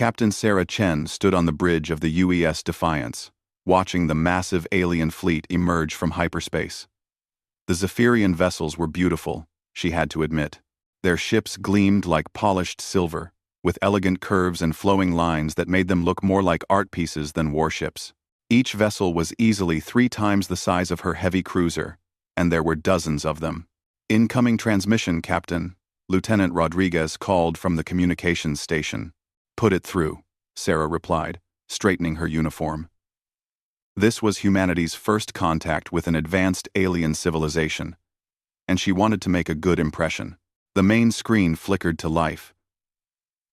Captain Sarah Chen stood on the bridge of the UES Defiance, watching the massive alien fleet emerge from hyperspace. The Zephyrian vessels were beautiful, she had to admit. Their ships gleamed like polished silver, with elegant curves and flowing lines that made them look more like art pieces than warships. Each vessel was easily 3 times the size of her heavy cruiser, and there were dozens of them. "Incoming transmission, Captain," Lieutenant Rodriguez called from the communications station. "Put it through," Sarah replied, straightening her uniform. This was humanity's first contact with an advanced alien civilization, and she wanted to make a good impression. The main screen flickered to life,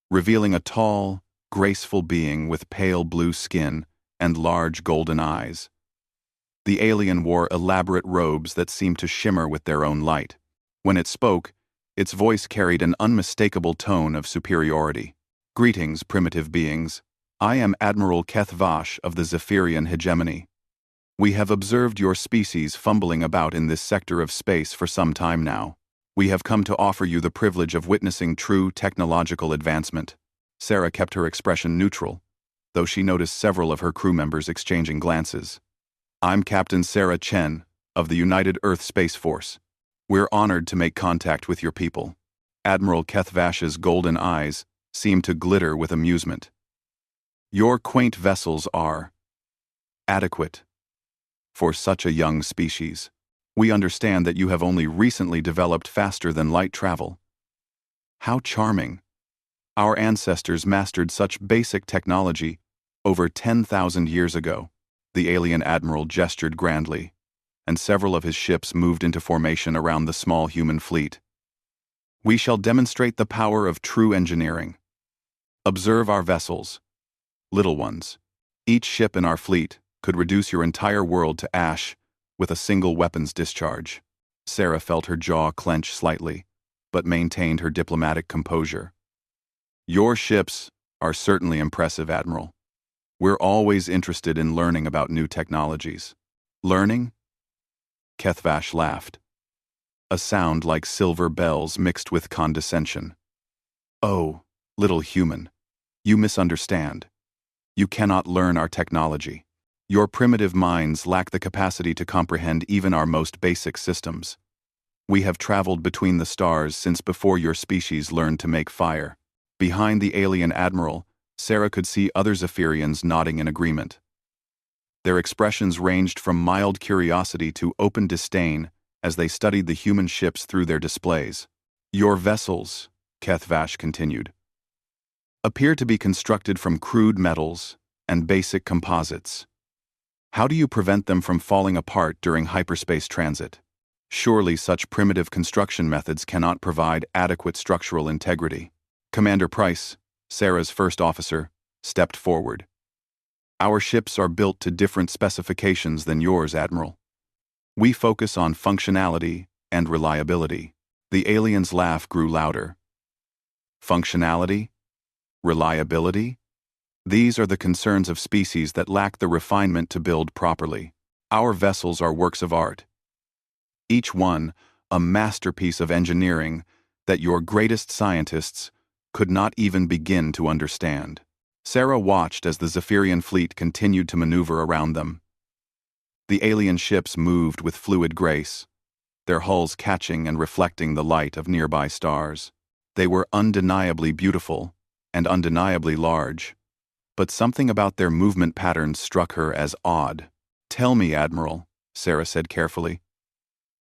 revealing a tall, graceful being with pale blue skin and large golden eyes. The alien wore elaborate robes that seemed to shimmer with their own light. When it spoke, its voice carried an unmistakable tone of superiority. "Greetings, primitive beings. I am Admiral Keth Vash of the Zephyrian hegemony. We have observed your species fumbling about in this sector of space for some time now. We have come to offer you the privilege of witnessing true technological advancement." Sarah kept her expression neutral, though she noticed several of her crew members exchanging glances. "I'm Captain Sarah Chen of the United Earth Space Force. We're honored to make contact with your people." Admiral Keth Vash's golden eyes seemed to glitter with amusement. "Your quaint vessels are adequate for such a young species. We understand that you have only recently developed faster-than-light travel." "How charming. Our ancestors mastered such basic technology over 10,000 years ago." The alien admiral gestured grandly, and several of his ships moved into formation around the small human fleet. "We shall demonstrate the power of true engineering. Observe our vessels, little ones. Each ship in our fleet could reduce your entire world to ash with a single weapons discharge." Sarah felt her jaw clench slightly, but maintained her diplomatic composure. "Your ships are certainly impressive, Admiral. We're always interested in learning about new technologies." "Learning?" Keth Vash laughed, a sound like silver bells mixed with condescension. "Oh, little human, you misunderstand. You cannot learn our technology. Your primitive minds lack the capacity to comprehend even our most basic systems. We have traveled between the stars since before your species learned to make fire." Behind the alien admiral, Sarah could see other Zephyrians nodding in agreement. Their expressions ranged from mild curiosity to open disdain as they studied the human ships through their displays. "Your vessels," Keth Vash continued, "appear to be constructed from crude metals and basic composites. How do you prevent them from falling apart during hyperspace transit? Surely such primitive construction methods cannot provide adequate structural integrity." Commander Price, Sarah's first officer, stepped forward. "Our ships are built to different specifications than yours, Admiral. We focus on functionality and reliability." The alien's laugh grew louder. "Functionality? Reliability? These are the concerns of species that lack the refinement to build properly. Our vessels are works of art, each one a masterpiece of engineering that your greatest scientists could not even begin to understand." Sarah watched as the Zephyrian fleet continued to maneuver around them. The alien ships moved with fluid grace, their hulls catching and reflecting the light of nearby stars. They were undeniably beautiful and undeniably large, but something about their movement patterns struck her as odd. "Tell me, Admiral," Sarah said carefully,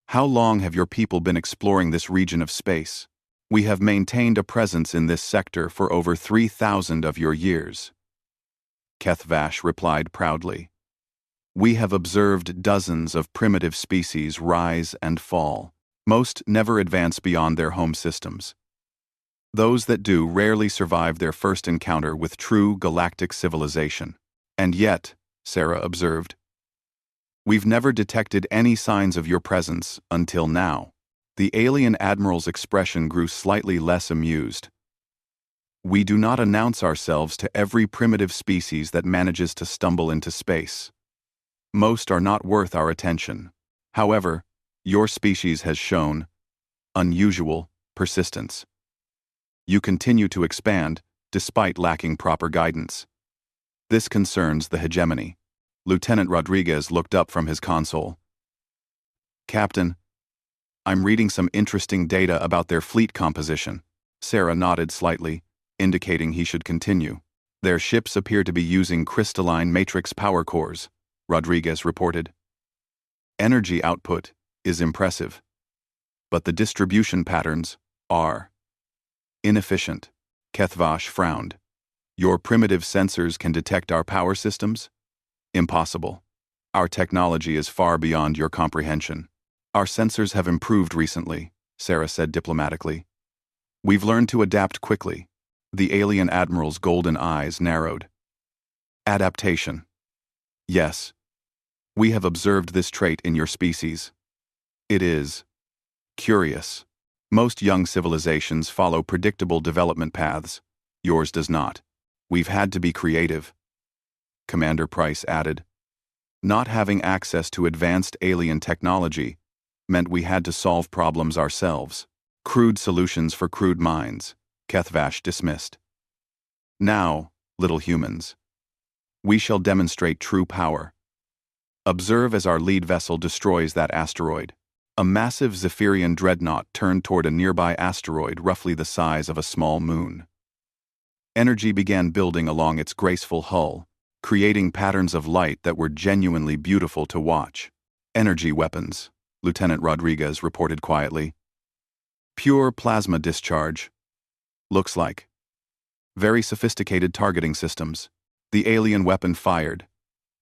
"how long have your people been exploring this region of space? We have maintained a presence in this sector for over 3,000 of your years." Keth Vash replied proudly, "We have observed dozens of primitive species rise and fall. Most never advance beyond their home systems. Those that do rarely survive their first encounter with true galactic civilization. And yet," Sarah observed, "we've never detected any signs of your presence until now." The alien admiral's expression grew slightly less amused. "We do not announce ourselves to every primitive species that manages to stumble into space. Most are not worth our attention. However, your species has shown unusual persistence. You continue to expand, despite lacking proper guidance. This concerns the hegemony. Lieutenant Rodriguez looked up from his console. Captain, I'm reading some interesting data about their fleet composition. Sarah nodded slightly, indicating he should continue. Their ships appear to be using crystalline matrix power cores, Rodriguez reported. Energy output is impressive, but the distribution patterns are inefficient. Kethvash frowned. Your primitive sensors can detect our power systems? Impossible. Our technology is far beyond your comprehension. Our sensors have improved recently, Sarah said diplomatically. We've learned to adapt quickly. The alien admiral's golden eyes narrowed. Adaptation. Yes. We have observed this trait in your species. It is curious. Most young civilizations follow predictable development paths. Yours does not. We've had to be creative. Commander Price added. Not having access to advanced alien technology meant we had to solve problems ourselves. Crude solutions for crude minds, Kethvash dismissed. Now, little humans, we shall demonstrate true power. Observe as our lead vessel destroys that asteroid. A massive Zephyrian dreadnought turned toward a nearby asteroid roughly the size of a small moon. Energy began building along its graceful hull, creating patterns of light that were genuinely beautiful to watch. Energy weapons, Lieutenant Rodriguez reported quietly. Pure plasma discharge. Looks like. Very sophisticated targeting systems. The alien weapon fired,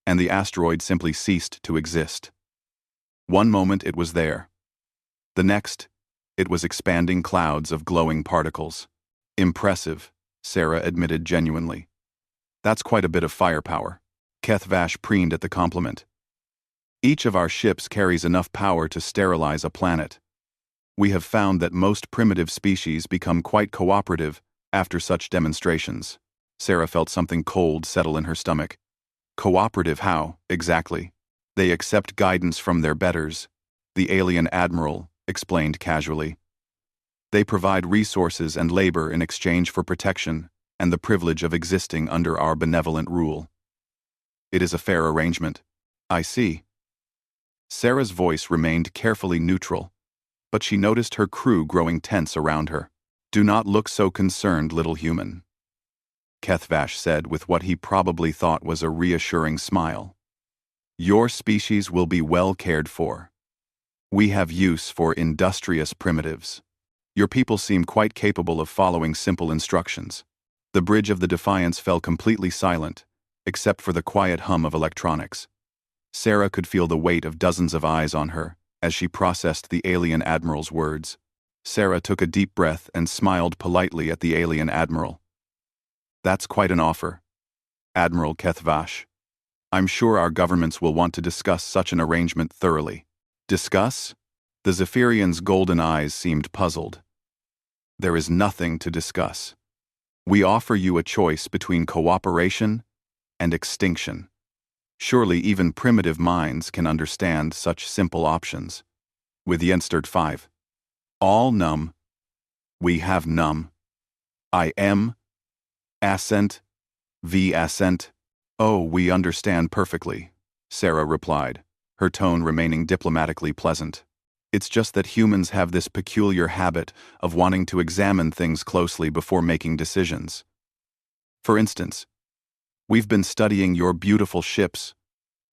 and the asteroid simply ceased to exist. One moment it was there. The next, it was expanding clouds of glowing particles. Impressive, Sarah admitted genuinely. That's quite a bit of firepower. Kethvash preened at the compliment. Each of our ships carries enough power to sterilize a planet. We have found that most primitive species become quite cooperative after such demonstrations. Sarah felt something cold settle in her stomach. Cooperative how, exactly? They accept guidance from their betters, the alien admiral explained casually. They provide resources and labor in exchange for protection and the privilege of existing under our benevolent rule. It is a fair arrangement. I see. Sarah's voice remained carefully neutral, but she noticed her crew growing tense around her. Do not look so concerned, little human, Kethvash said with what he probably thought was a reassuring smile. Your species will be well cared for. We have use for industrious primitives. Your people seem quite capable of following simple instructions. The bridge of the Defiance fell completely silent, except for the quiet hum of electronics. Sarah could feel the weight of dozens of eyes on her as she processed the alien admiral's words. Sarah took a deep breath and smiled politely at the alien admiral. That's quite an offer, Admiral Kethvash. I'm sure our governments will want to discuss such an arrangement thoroughly. Discuss? The Zephyrian's golden eyes seemed puzzled. There is nothing to discuss. We offer you a choice between cooperation and extinction. Surely even primitive minds can understand such simple options. With Yenstert 5. All num. We have num. I am. Assent. V assent. Oh, we understand perfectly, Sarah replied, her tone remaining diplomatically pleasant. It's just that humans have this peculiar habit of wanting to examine things closely before making decisions. For instance, we've been studying your beautiful ships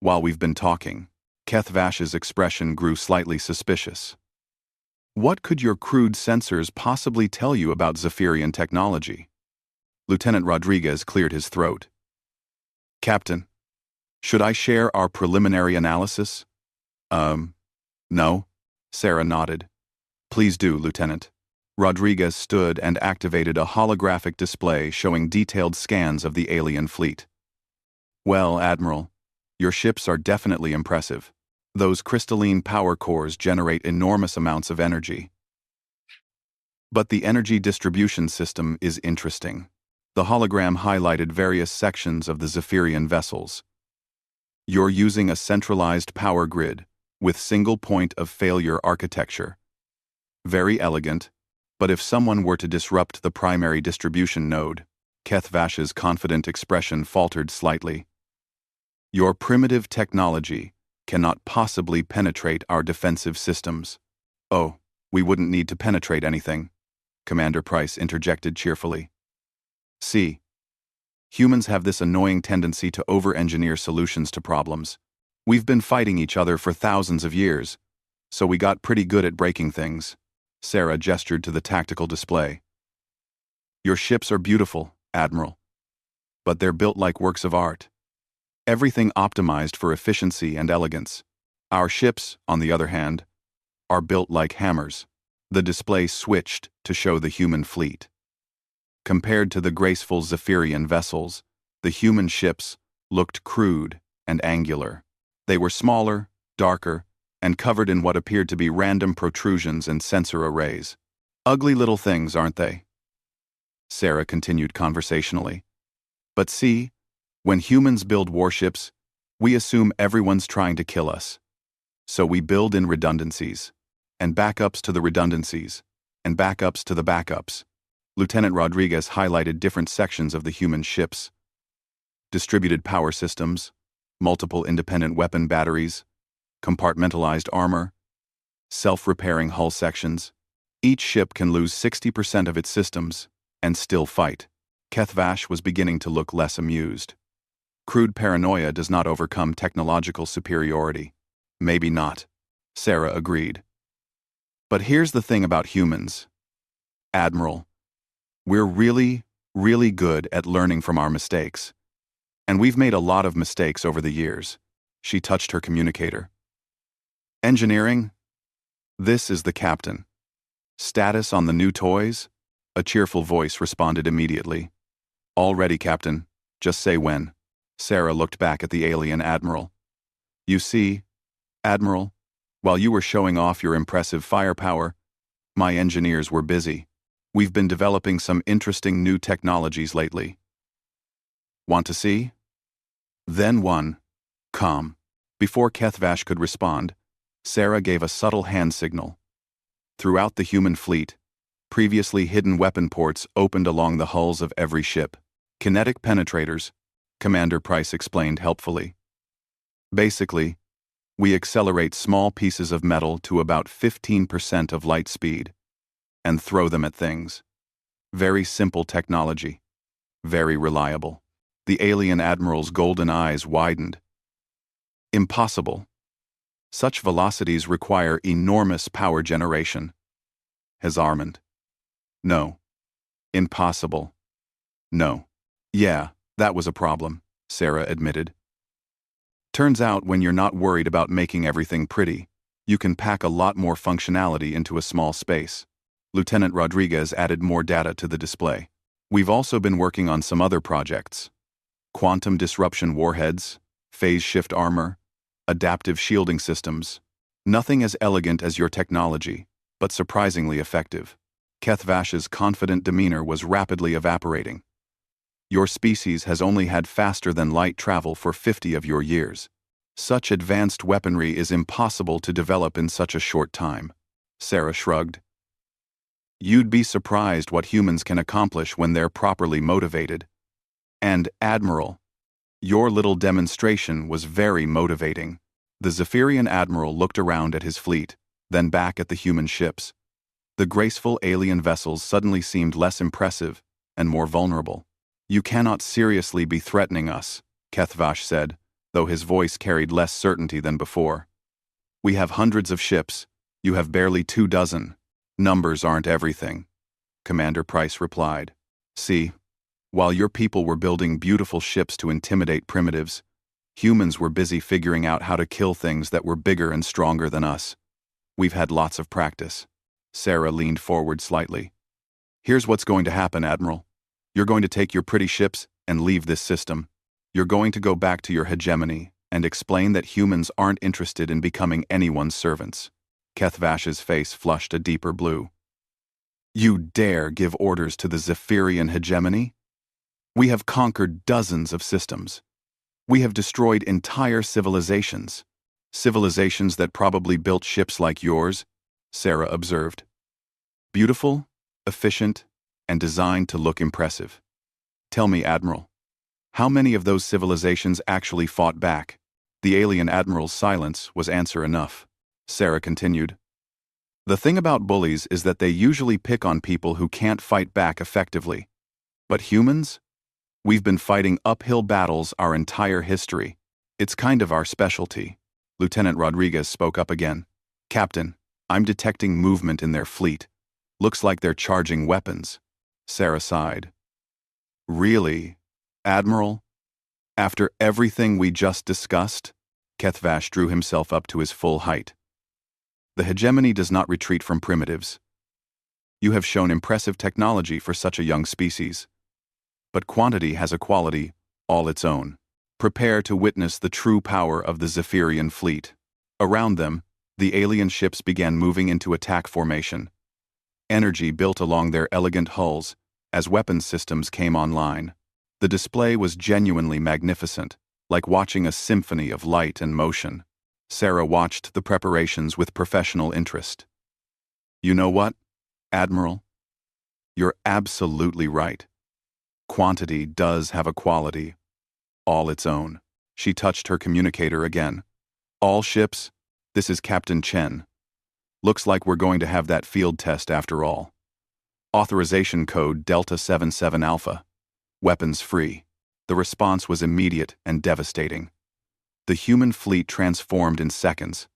while we've been talking. Kethvash's expression grew slightly suspicious. What could your crude sensors possibly tell you about Zephyrian technology? Lieutenant Rodriguez cleared his throat. Captain, should I share our preliminary analysis? No. Sarah nodded. Please do, Lieutenant. Rodriguez stood and activated a holographic display showing detailed scans of the alien fleet. Well, Admiral, your ships are definitely impressive. Those crystalline power cores generate enormous amounts of energy. But the energy distribution system is interesting. The hologram highlighted various sections of the Zephyrian vessels. You're using a centralized power grid with single point of failure architecture. Very elegant, but if someone were to disrupt the primary distribution node, Kethvash's confident expression faltered slightly. Your primitive technology cannot possibly penetrate our defensive systems. Oh, we wouldn't need to penetrate anything, Commander Price interjected cheerfully. See, humans have this annoying tendency to over-engineer solutions to problems. We've been fighting each other for thousands of years, so we got pretty good at breaking things. Sarah gestured to the tactical display. Your ships are beautiful, Admiral, but they're built like works of art. Everything optimized for efficiency and elegance. Our ships, on the other hand, are built like hammers. The display switched to show the human fleet. Compared to the graceful Zephyrian vessels, the human ships looked crude and angular. They were smaller, darker, and covered in what appeared to be random protrusions and sensor arrays. Ugly little things, aren't they? Sarah continued conversationally. But see, when humans build warships, we assume everyone's trying to kill us. So we build in redundancies, and backups to the redundancies, and backups to the backups. Lieutenant Rodriguez highlighted different sections of the human ships. Distributed power systems, multiple independent weapon batteries, compartmentalized armor, self-repairing hull sections. Each ship can lose 60% of its systems and still fight. Kethvash was beginning to look less amused. Crude paranoia does not overcome technological superiority. Maybe not, Sarah agreed. But here's the thing about humans, Admiral. We're really, really good at learning from our mistakes. And we've made a lot of mistakes over the years. She touched her communicator. Engineering? This is the captain. Status on the new toys? A cheerful voice responded immediately. All ready, Captain. Just say when. Sarah looked back at the alien admiral. You see, Admiral, while you were showing off your impressive firepower, my engineers were busy. We've been developing some interesting new technologies lately. Want to see? Then one. Calm. Before Kethvash could respond, Sarah gave a subtle hand signal. Throughout the human fleet, previously hidden weapon ports opened along the hulls of every ship. Kinetic penetrators, Commander Price explained helpfully. Basically, we accelerate small pieces of metal to about 15% of light speed and throw them at things. Very simple technology. Very reliable. The alien admiral's golden eyes widened. Impossible. Such velocities require enormous power generation. Hazarmand. No. Impossible. No. Yeah, that was a problem, Sarah admitted. Turns out when you're not worried about making everything pretty, you can pack a lot more functionality into a small space. Lieutenant Rodriguez added more data to the display. We've also been working on some other projects. Quantum disruption warheads, phase shift armor, adaptive shielding systems. Nothing as elegant as your technology, but surprisingly effective. Kethvash's confident demeanor was rapidly evaporating. Your species has only had faster-than-light travel for 50 of your years. Such advanced weaponry is impossible to develop in such a short time. Sarah shrugged. You'd be surprised what humans can accomplish when they're properly motivated. And, Admiral, your little demonstration was very motivating. The Zephyrian admiral looked around at his fleet, then back at the human ships. The graceful alien vessels suddenly seemed less impressive and more vulnerable. You cannot seriously be threatening us, Kethvash said, though his voice carried less certainty than before. We have hundreds of ships. You have barely 24. Numbers aren't everything, Commander Price replied. See, while your people were building beautiful ships to intimidate primitives, humans were busy figuring out how to kill things that were bigger and stronger than us. We've had lots of practice. Sarah leaned forward slightly. Here's what's going to happen, Admiral. You're going to take your pretty ships and leave this system. You're going to go back to your hegemony and explain that humans aren't interested in becoming anyone's servants. Kethvash's face flushed a deeper blue. You dare give orders to the Zephyrian hegemony? We have conquered dozens of systems. We have destroyed entire civilizations. Civilizations that probably built ships like yours, Sarah observed. Beautiful, efficient, and designed to look impressive. Tell me, Admiral, how many of those civilizations actually fought back? The alien admiral's silence was answer enough. Sarah continued. The thing about bullies is that they usually pick on people who can't fight back effectively. But humans? We've been fighting uphill battles our entire history. It's kind of our specialty. Lieutenant Rodriguez spoke up again. Captain, I'm detecting movement in their fleet. Looks like they're charging weapons. Sarah sighed. Really, Admiral? After everything we just discussed? Kethvash drew himself up to his full height. The hegemony does not retreat from primitives. You have shown impressive technology for such a young species. But quantity has a quality all its own. Prepare to witness the true power of the Zephyrian fleet. Around them, the alien ships began moving into attack formation. Energy built along their elegant hulls as weapons systems came online. The display was genuinely magnificent, like watching a symphony of light and motion. Sarah watched the preparations with professional interest. You know what, Admiral? You're absolutely right. Quantity does have a quality all its own. She touched her communicator again. All ships, this is Captain Chen. Looks like we're going to have that field test after all. Authorization code Delta 77 Alpha. Weapons free. The response was immediate and devastating. The human fleet transformed in seconds.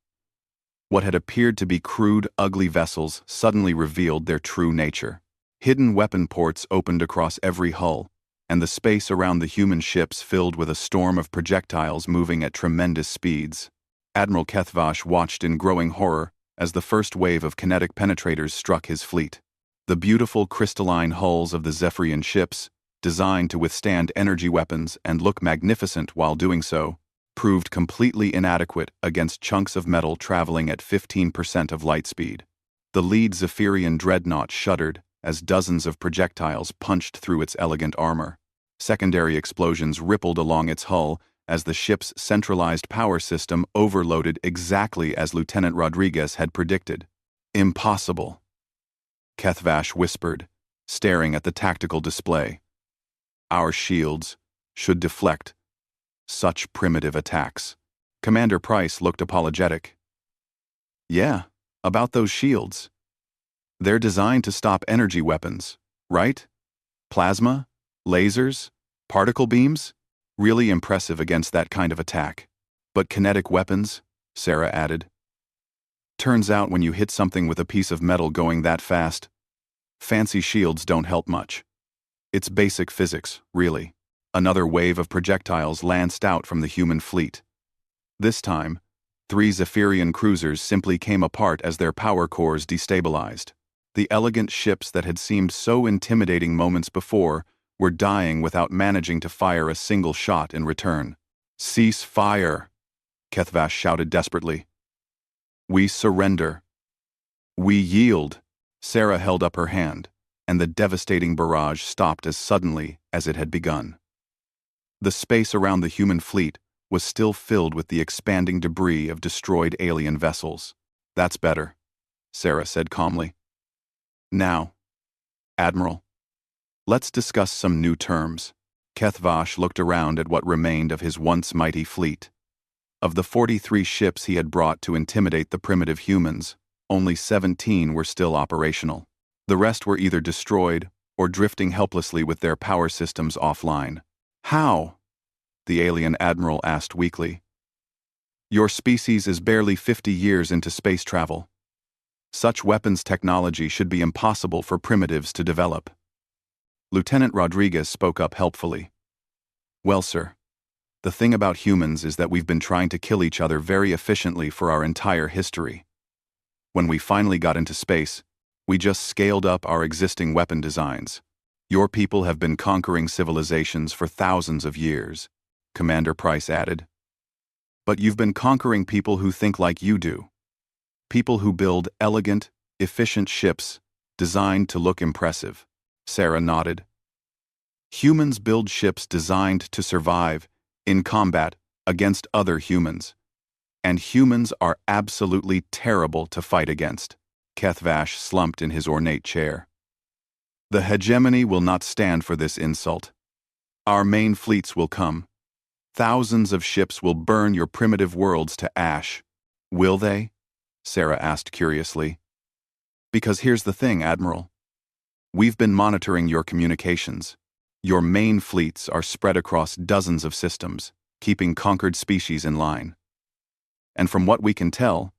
What had appeared to be crude, ugly vessels suddenly revealed their true nature. Hidden weapon ports opened across every hull, and the space around the human ships filled with a storm of projectiles moving at tremendous speeds. Admiral Kethvash watched in growing horror as the first wave of kinetic penetrators struck his fleet. The beautiful crystalline hulls of the Zephyrian ships, designed to withstand energy weapons and look magnificent while doing so, proved completely inadequate against chunks of metal traveling at 15% of light speed. The lead Zephyrian dreadnought shuddered as dozens of projectiles punched through its elegant armor. Secondary explosions rippled along its hull as the ship's centralized power system overloaded exactly as Lieutenant Rodriguez had predicted. Impossible, Kethvash whispered, staring at the tactical display. Our shields should deflect such primitive attacks. Commander Price looked apologetic. Yeah, about those shields. They're designed to stop energy weapons, right? Plasma? Lasers? Particle beams? Really impressive against that kind of attack. But kinetic weapons? Sarah added. Turns out when you hit something with a piece of metal going that fast, fancy shields don't help much. It's basic physics, really. Another wave of projectiles lanced out from the human fleet. This time, 3 Zephyrian cruisers simply came apart as their power cores destabilized. The elegant ships that had seemed so intimidating moments before were dying without managing to fire a single shot in return. Cease fire, Kethvash shouted desperately. We surrender. We yield. Sarah held up her hand, and the devastating barrage stopped as suddenly as it had begun. The space around the human fleet was still filled with the expanding debris of destroyed alien vessels. That's better, Sarah said calmly. Now, Admiral, let's discuss some new terms. Kethvash looked around at what remained of his once mighty fleet. Of the 43 ships he had brought to intimidate the primitive humans, only 17 were still operational. The rest were either destroyed or drifting helplessly with their power systems offline. How? The alien admiral asked weakly. Your species is barely 50 years into space travel. Such weapons technology should be impossible for primitives to develop. Lieutenant Rodriguez spoke up helpfully. Well, sir, the thing about humans is that we've been trying to kill each other very efficiently for our entire history. When we finally got into space, we just scaled up our existing weapon designs. Your people have been conquering civilizations for thousands of years, Commander Price added. But you've been conquering people who think like you do. People who build elegant, efficient ships designed to look impressive. Sarah nodded. Humans build ships designed to survive in combat against other humans. And humans are absolutely terrible to fight against. Kethvash slumped in his ornate chair. The hegemony will not stand for this insult. Our main fleets will come. Thousands of ships will burn your primitive worlds to ash. Will they? Sarah asked curiously. Because here's the thing, Admiral. We've been monitoring your communications. Your main fleets are spread across dozens of systems, keeping conquered species in line. And from what we can tell,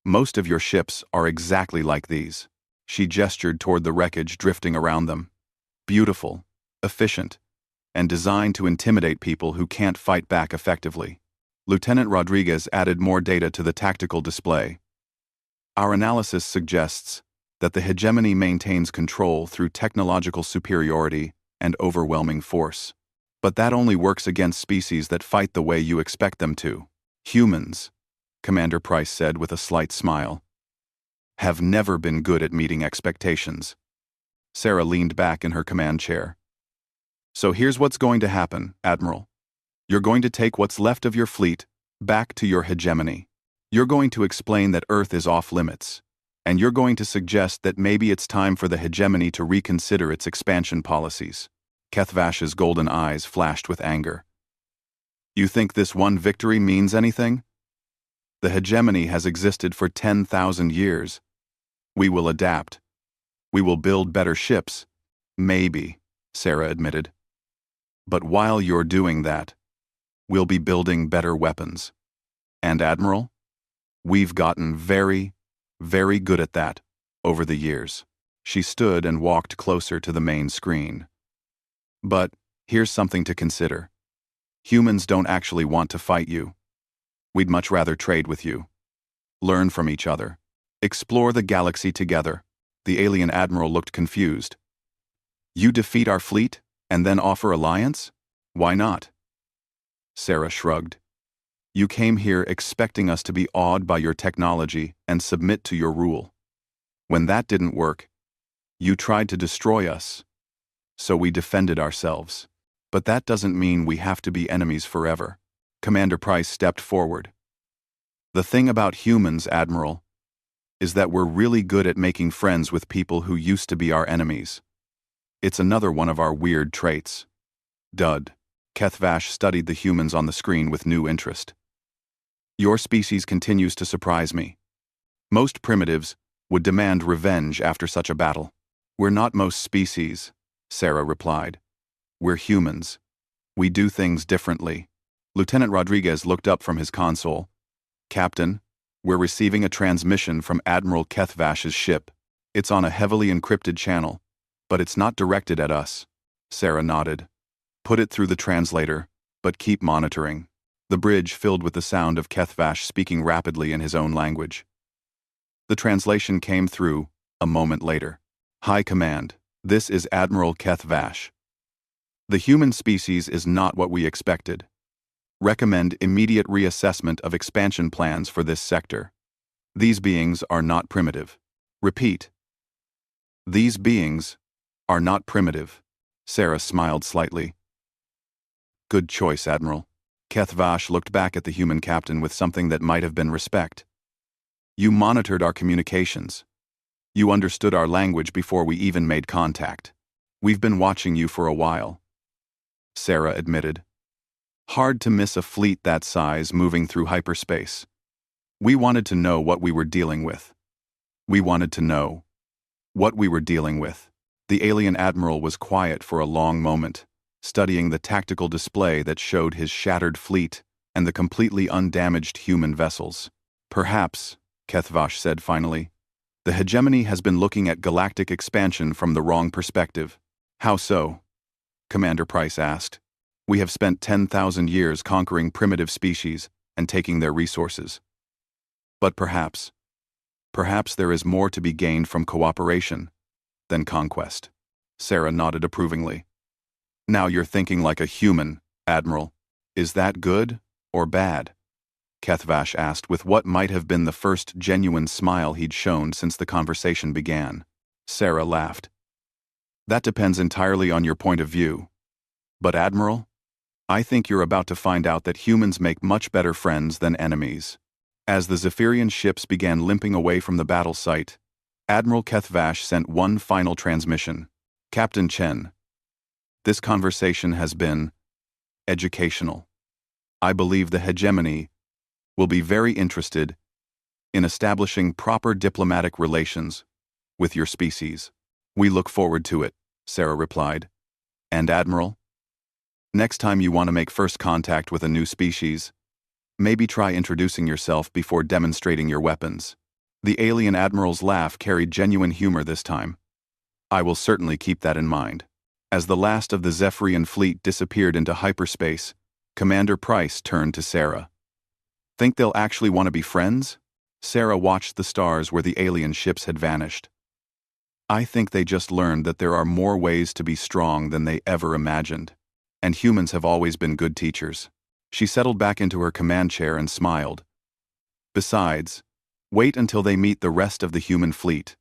most of your ships are exactly like these. She gestured toward the wreckage drifting around them. Beautiful, efficient, and designed to intimidate people who can't fight back effectively. Lieutenant Rodriguez added more data to the tactical display. Our analysis suggests that the hegemony maintains control through technological superiority and overwhelming force. But that only works against species that fight the way you expect them to. Humans, Commander Price said with a slight smile, have never been good at meeting expectations. Sarah leaned back in her command chair. So here's what's going to happen, Admiral. You're going to take what's left of your fleet back to your hegemony. You're going to explain that Earth is off limits, and you're going to suggest that maybe it's time for the hegemony to reconsider its expansion policies. Kethvash's golden eyes flashed with anger. You think this one victory means anything? The hegemony has existed for 10,000 years. We will adapt. We will build better ships. Maybe, Sarah admitted. But while you're doing that, we'll be building better weapons. And Admiral, we've gotten very, very good at that over the years. She stood and walked closer to the main screen. But here's something to consider. Humans don't actually want to fight you. We'd much rather trade with you. Learn from each other. Explore the galaxy together. The alien admiral looked confused. You defeat our fleet and then offer alliance? Why not? Sarah shrugged. You came here expecting us to be awed by your technology and submit to your rule. When that didn't work, you tried to destroy us. So we defended ourselves. But that doesn't mean we have to be enemies forever. Commander Price stepped forward. The thing about humans, Admiral, is that we're really good at making friends with people who used to be our enemies. It's another one of our weird traits. Dud. Kethvash studied the humans on the screen with new interest. Your species continues to surprise me. Most primitives would demand revenge after such a battle. We're not most species, Sarah replied. We're humans. We do things differently. Lieutenant Rodriguez looked up from his console. Captain, we're receiving a transmission from Admiral Kethvash's ship. It's on a heavily encrypted channel, but it's not directed at us. Sarah nodded. Put it through the translator, but keep monitoring. The bridge filled with the sound of Kethvash speaking rapidly in his own language. The translation came through a moment later. High Command, this is Admiral Kethvash. The human species is not what we expected. Recommend immediate reassessment of expansion plans for this sector. These beings are not primitive. Repeat. These beings are not primitive. Sarah smiled slightly. Good choice, Admiral. Kethvash looked back at the human captain with something that might have been respect. You monitored our communications. You understood our language before we even made contact. We've been watching you for a while. Sarah admitted. Hard to miss a fleet that size moving through hyperspace. We wanted to know what we were dealing with. We wanted to know what we were dealing with. The alien admiral was quiet for a long moment, studying the tactical display that showed his shattered fleet and the completely undamaged human vessels. Perhaps, Kethvash said finally, the hegemony has been looking at galactic expansion from the wrong perspective. How so? Commander Price asked. We have spent 10,000 years conquering primitive species and taking their resources. But perhaps there is more to be gained from cooperation than conquest. Sarah nodded approvingly. Now you're thinking like a human, Admiral. Is that good or bad? Kethvash asked with what might have been the first genuine smile he'd shown since the conversation began. Sarah laughed. That depends entirely on your point of view. But Admiral, I think you're about to find out that humans make much better friends than enemies. As the Zephyrian ships began limping away from the battle site, Admiral Kethvash sent one final transmission. Captain Chen, This conversation has been educational. I believe the hegemony will be very interested in establishing proper diplomatic relations with your species. We look forward to it, Sarah replied. And Admiral? Next time you want to make first contact with a new species, maybe try introducing yourself before demonstrating your weapons. The alien admiral's laugh carried genuine humor this time. I will certainly keep that in mind. As the last of the Zephyrian fleet disappeared into hyperspace, Commander Price turned to Sarah. Think they'll actually want to be friends? Sarah watched the stars where the alien ships had vanished. I think they just learned that there are more ways to be strong than they ever imagined. And humans have always been good teachers. She settled back into her command chair and smiled. Besides, wait until they meet the rest of the human fleet.